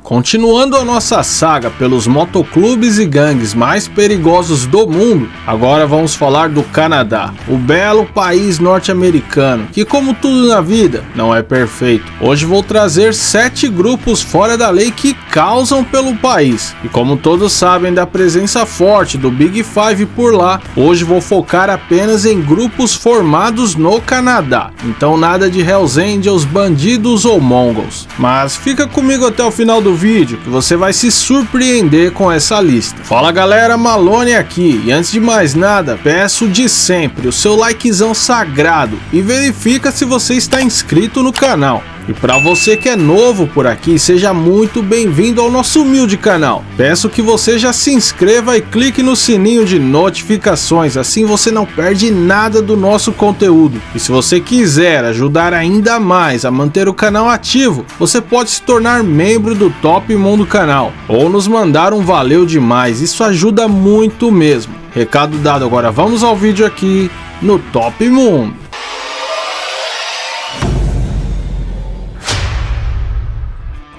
Continuando a nossa saga pelos motoclubes e gangues mais perigosos do mundo, agora vamos falar do Canadá, o belo país norte-americano, que como tudo na vida, não é perfeito. Hoje vou trazer 7 grupos fora da lei que causam pelo país, e como todos sabem da presença forte do Big Five por lá, hoje vou focar apenas em grupos formados no Canadá, então nada de Hells Angels, bandidos ou mongols. Mas fica comigo até o final do vídeo que você vai se surpreender com essa lista. Fala galera, Malone aqui, e antes de mais nada, peço de sempre o seu likezão sagrado e verifica se você está inscrito no canal. E para você que é novo por aqui, seja muito bem-vindo ao nosso humilde canal. Peço que você já se inscreva e clique no sininho de notificações, assim você não perde nada do nosso conteúdo. E se você quiser ajudar ainda mais a manter o canal ativo, você pode se tornar membro do Top Mundo canal, ou nos mandar um valeu demais, isso ajuda muito mesmo. Recado dado, agora vamos ao vídeo aqui no Top Mundo.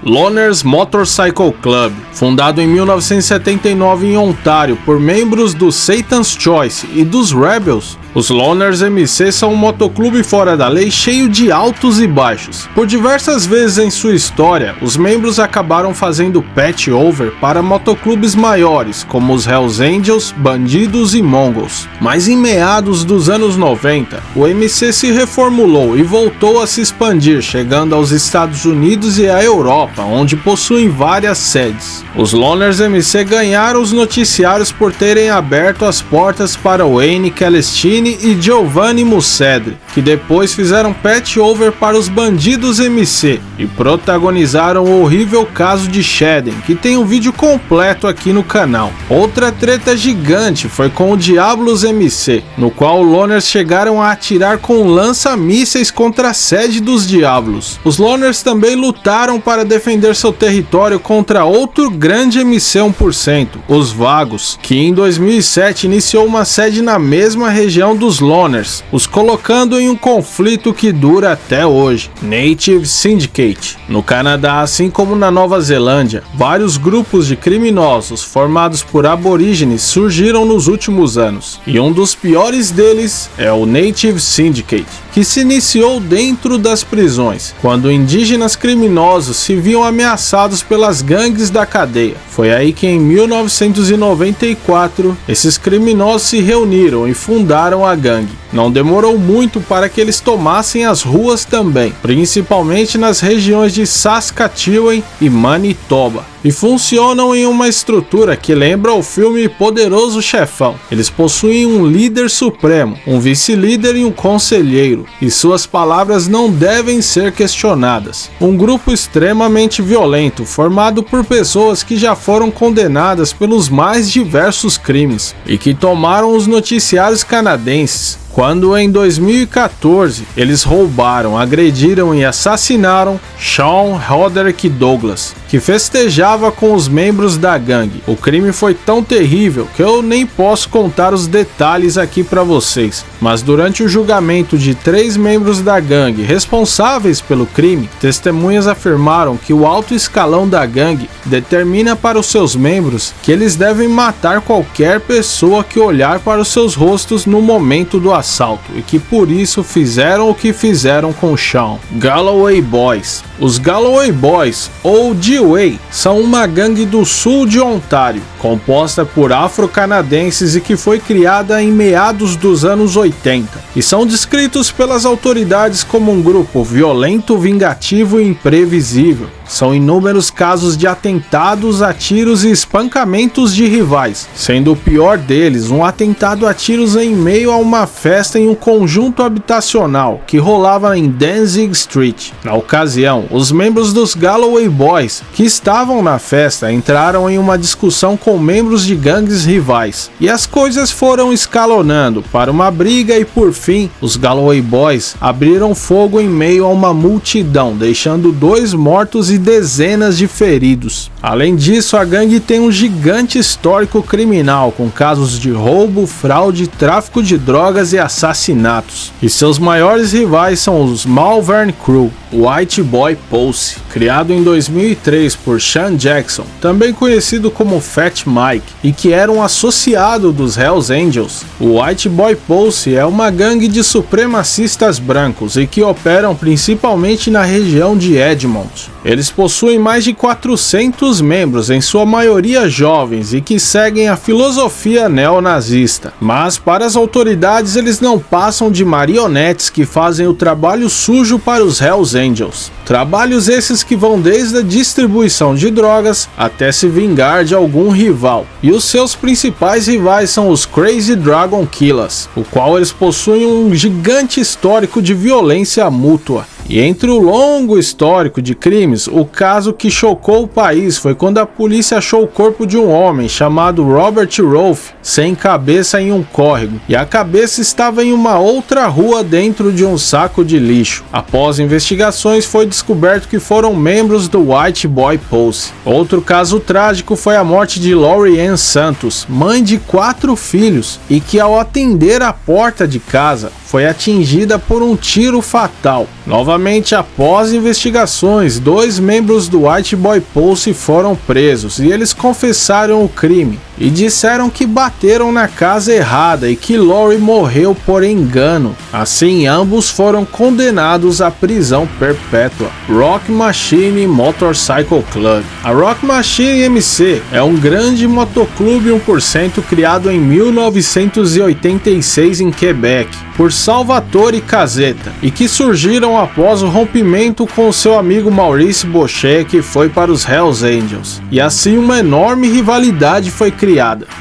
Loners Motorcycle Club, fundado em 1979 em Ontário por membros do Satan's Choice e dos Rebels, os Loners MC são um motoclube fora da lei cheio de altos e baixos. Por diversas vezes em sua história, os membros acabaram fazendo patch-over para motoclubes maiores, como os Hells Angels, Bandidos e Mongols. Mas em meados dos anos 90, o MC se reformulou e voltou a se expandir, chegando aos Estados Unidos e à Europa, onde possuem várias sedes. Os Loners MC ganharam os noticiários por terem aberto as portas para Wayne Celestine e Giovanni Muscedri, que depois fizeram patch-over para os Bandidos MC e protagonizaram o horrível caso de Sheden, que tem um vídeo completo aqui no canal. Outra treta gigante foi com o Diablos MC, no qual os Loners chegaram a atirar com lança-mísseis contra a sede dos Diablos. Os Loners também lutaram para defender seu território contra outro grande MC 1%, os Vagos, que em 2007 iniciou uma sede na mesma região dos Loners, os colocando em um conflito que dura até hoje. Native Syndicate. No Canadá, assim como na Nova Zelândia, vários grupos de criminosos formados por aborígenes surgiram nos últimos anos, e um dos piores deles é o Native Syndicate, que se iniciou dentro das prisões, quando indígenas criminosos se viam ameaçados pelas gangues da cadeia. Foi aí que em 1994 esses criminosos se reuniram e fundaram a gangue. Não demorou muito para que eles tomassem as ruas também, principalmente nas regiões de Saskatchewan e Manitoba. E funcionam em uma estrutura que lembra o filme Poderoso Chefão. Eles possuem um líder supremo, um vice-líder e um conselheiro, e suas palavras não devem ser questionadas. Um grupo extremamente violento, formado por pessoas que já foram condenadas pelos mais diversos crimes, e que tomaram os noticiários canadenses, quando em 2014 eles roubaram, agrediram e assassinaram Sean Roderick Douglas, que festejava com os membros da gangue. O crime foi tão terrível que eu nem posso contar os detalhes aqui para vocês, mas durante o julgamento de 3 membros da gangue responsáveis pelo crime, testemunhas afirmaram que o alto escalão da gangue determina para os seus membros que eles devem matar qualquer pessoa que olhar para os seus rostos no momento do assalto, e que por isso fizeram o que fizeram com Sean. Galloway Boys. Os Galloway Boys, ou G-Way, são uma gangue do sul de Ontário, composta por afro-canadenses e que foi criada em meados dos anos 80, e são descritos pelas autoridades como um grupo violento, vingativo e imprevisível. São inúmeros casos de atentados a tiros e espancamentos de rivais, sendo o pior deles um atentado a tiros em meio a uma festa em um conjunto habitacional que rolava em Danzig Street. Na ocasião, os membros dos Galloway Boys que estavam na festa entraram em uma discussão com com membros de gangues rivais. E as coisas foram escalonando para uma briga e por fim, os Galloway Boys abriram fogo em meio a uma multidão, deixando 2 mortos e dezenas de feridos. Além disso, a gangue tem um gigante histórico criminal, com casos de roubo, fraude, tráfico de drogas e assassinatos. E seus maiores rivais são os Malvern Crew, White Boy Posse, criado em 2003 por Sean Jackson, também conhecido como Fat Mike, e que era um associado dos Hells Angels. O White Boy Posse é uma gangue de supremacistas brancos e que operam principalmente na região de Edmond. Eles possuem mais de 400 membros, em sua maioria jovens, e que seguem a filosofia neonazista. Mas para as autoridades eles não passam de marionetes que fazem o trabalho sujo para os Hells Angels. Trabalhos esses que vão desde a distribuição de drogas até se vingar de algum rival. E os seus principais rivais são os Crazy Dragon Killers, o qual eles possuem um gigante histórico de violência mútua. E entre o longo histórico de crimes, o caso que chocou o país foi quando a polícia achou o corpo de um homem chamado Robert Rolfe sem cabeça em um córrego, e a cabeça estava em uma outra rua dentro de um saco de lixo. Após investigações, foi descoberto que foram membros do White Boy Posse. Outro caso trágico foi a morte de Lori Ann Santos, mãe de 4 filhos, e que ao atender a porta de casa, foi atingida por um tiro fatal. Novamente, após investigações, 2 membros do White Boy Posse foram presos e eles confessaram o crime e disseram que bateram na casa errada e que Lori morreu por engano. Assim, ambos foram condenados à prisão perpétua. Rock Machine Motorcycle Club. A Rock Machine MC é um grande motoclube 1% criado em 1986 em Quebec por Salvatore Caseta e que surgiram após o rompimento com seu amigo Maurice Bochet, que foi para os Hells Angels. E assim uma enorme rivalidade foi criada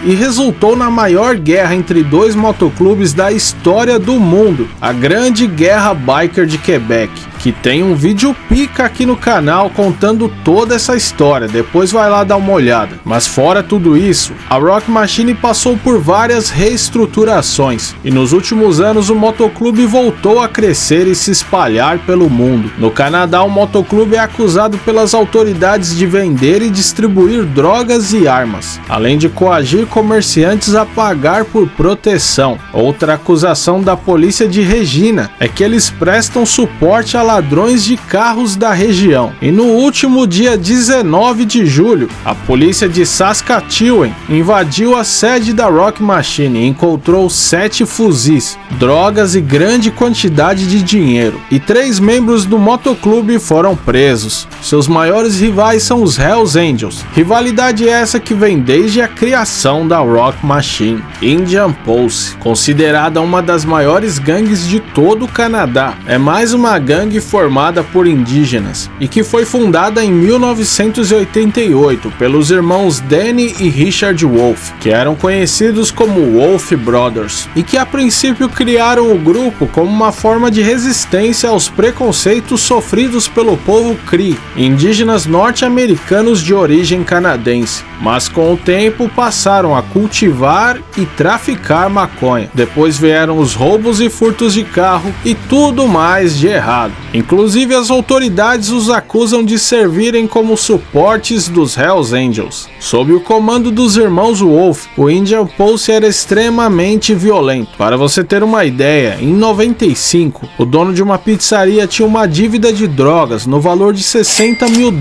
e resultou na maior guerra entre 2 motoclubes da história do mundo, a Grande Guerra Biker de Quebec, que tem um vídeo pica aqui no canal contando toda essa história, depois vai lá dar uma olhada. Mas fora tudo isso, a Rock Machine passou por várias reestruturações e nos últimos anos o motoclube voltou a crescer e se espalhar pelo mundo. No Canadá, o motoclube é acusado pelas autoridades de vender e distribuir drogas e armas, além de coagir comerciantes a pagar por proteção. Outra acusação da polícia de Regina é que eles prestam suporte a ladrões de carros da região. E no último dia 19 de julho, a polícia de Saskatchewan invadiu a sede da Rock Machine e encontrou 7 fuzis, drogas e grande quantidade de dinheiro. E 3 membros do motoclube foram presos. Seus maiores rivais são os Hells Angels. Rivalidade essa que vem desde a criação da Rock Machine. Indian Posse, considerada uma das maiores gangues de todo o Canadá, é mais uma gangue formada por indígenas e que foi fundada em 1988 pelos irmãos Danny e Richard Wolf, que eram conhecidos como Wolf Brothers, e que a princípio criaram o grupo como uma forma de resistência aos preconceitos sofridos pelo povo Cree, indígenas norte-americanos de origem canadense, mas com o tempo passaram a cultivar e traficar maconha. Depois vieram os roubos e furtos de carro e tudo mais de errado. Inclusive, as autoridades os acusam de servirem como suportes dos Hells Angels. Sob o comando dos irmãos Wolf, o Indian Posse era extremamente violento. Para você ter uma ideia, em 95, o dono de uma pizzaria tinha uma dívida de drogas no valor de $60 mil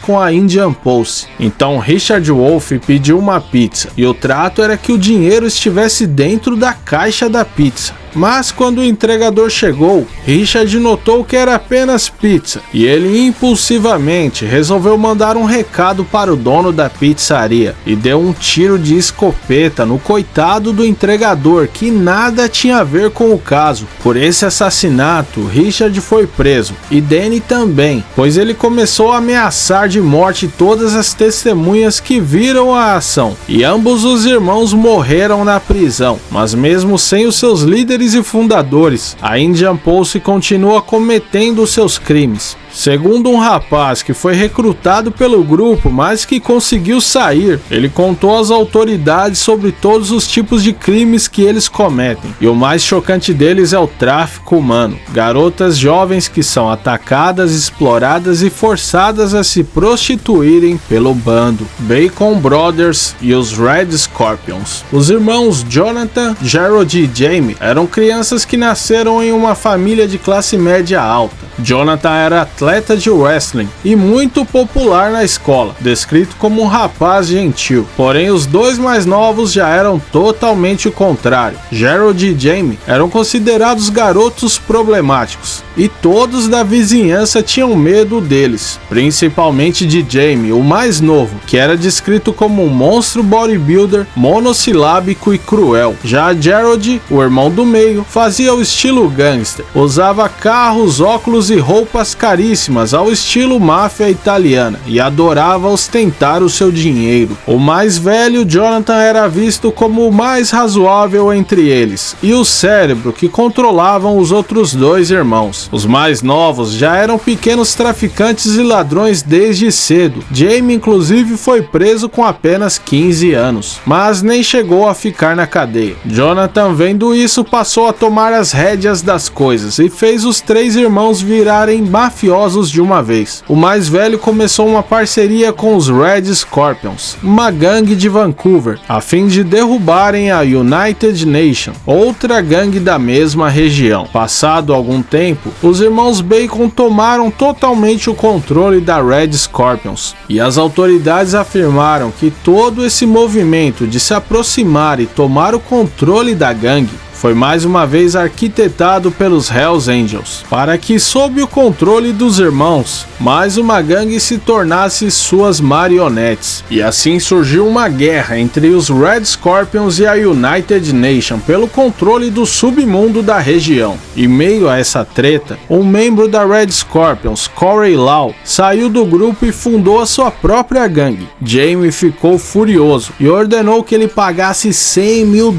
com a Indian Posse. Então Richard Wolf pediu uma pizza e o trato era que o dinheiro estivesse dentro da caixa da pizza. Mas quando o entregador chegou, Richard notou que era apenas pizza e ele impulsivamente resolveu mandar um recado para o dono da pizzaria e deu um tiro de escopeta no coitado do entregador, que nada tinha a ver com o caso. Por esse assassinato, Richard foi preso e Danny também, pois ele começou a ameaçar de morte todas as testemunhas que viram a ação, e ambos os irmãos morreram na prisão. Mas mesmo sem os seus líderes e fundadores, a Indian Posse continua cometendo seus crimes. Segundo um rapaz que foi recrutado pelo grupo, mas que conseguiu sair, ele contou às autoridades sobre todos os tipos de crimes que eles cometem. E o mais chocante deles é o tráfico humano. Garotas jovens que são atacadas, exploradas e forçadas a se prostituírem pelo bando Bacon Brothers e os Red Scorpions. Os irmãos Jonathan, Gerald e Jamie eram crianças que nasceram em uma família de classe média alta. Jonathan era atleta de wrestling e muito popular na escola, descrito como um rapaz gentil. Porém, os dois mais novos já eram totalmente o contrário. Gerald e Jamie eram considerados garotos problemáticos e todos da vizinhança tinham medo deles, principalmente de Jamie, o mais novo, que era descrito como um monstro bodybuilder, monossilábico e cruel. Já Gerald, o irmão do meio, fazia o estilo gangster, usava carros, óculos e roupas caríssimas ao estilo máfia italiana e adorava ostentar o seu dinheiro. O mais velho, Jonathan, era visto como o mais razoável entre eles e o cérebro que controlavam os outros dois irmãos. Os mais novos já eram pequenos traficantes e ladrões desde cedo. Jamie, inclusive, foi preso com apenas 15 anos, mas nem chegou a ficar na cadeia. Jonathan, vendo isso, passou a tomar as rédeas das coisas e fez os três irmãos virarem mafiosos de uma vez. O mais velho começou uma parceria com os Red Scorpions, uma gangue de Vancouver, a fim de derrubarem a United Nation, outra gangue da mesma região. Passado algum tempo, os irmãos Bacon tomaram totalmente o controle da Red Scorpions, e as autoridades afirmaram que todo esse movimento de se aproximar e tomar o controle da gangue foi mais uma vez arquitetado pelos Hells Angels, para que, sob o controle dos irmãos, mais uma gangue se tornasse suas marionetes. E assim surgiu uma guerra entre os Red Scorpions e a United Nation pelo controle do submundo da região. Em meio a essa treta, um membro da Red Scorpions, Corey Lau, saiu do grupo e fundou a sua própria gangue. Jamie ficou furioso e ordenou que ele pagasse $100 mil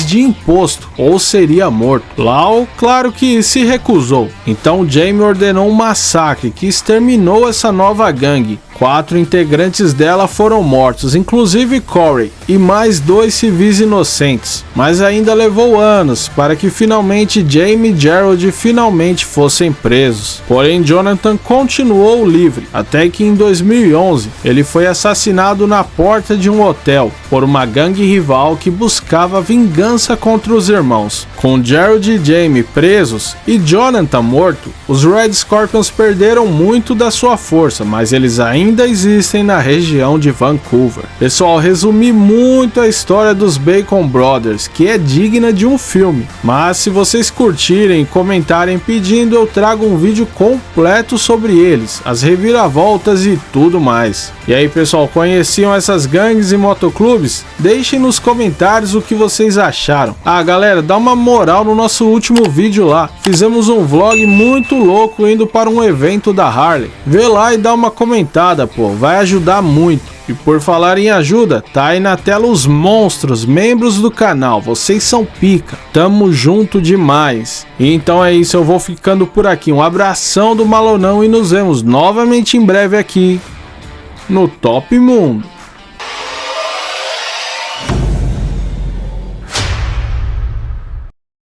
de imposto, ou seria morto. Lau, claro que se recusou. Então Jamie ordenou um massacre que exterminou essa nova gangue. 4 integrantes dela foram mortos, inclusive Corey, e mais 2 civis inocentes. Mas ainda levou anos para que finalmente Jamie e Gerald finalmente fossem presos. Porém, Jonathan continuou livre, até que em 2011 ele foi assassinado na porta de um hotel por uma gangue rival que buscava vingança contra os irmãos. Com Gerald e Jamie presos e Jonathan morto, os Red Scorpions perderam muito da sua força, mas eles ainda existem na região de Vancouver. Pessoal, resumi muito a história dos Bacon Brothers, que é digna de um filme, mas se vocês curtirem e comentarem pedindo, eu trago um vídeo completo sobre eles, as reviravoltas e tudo mais. E aí, pessoal, conheciam essas gangues e motoclubes? Deixem nos comentários o que vocês acharam. Ah, galera, dá uma moral no nosso último vídeo lá. Fizemos um vlog muito louco indo para um evento da Harley. Vê lá e dá uma comentada, pô, vai ajudar muito. E por falar em ajuda, tá aí na tela os monstros, membros do canal, vocês são pica, tamo junto demais. E então é isso, eu vou ficando por aqui, um abração do Malonão e nos vemos novamente em breve aqui no Top Mundo.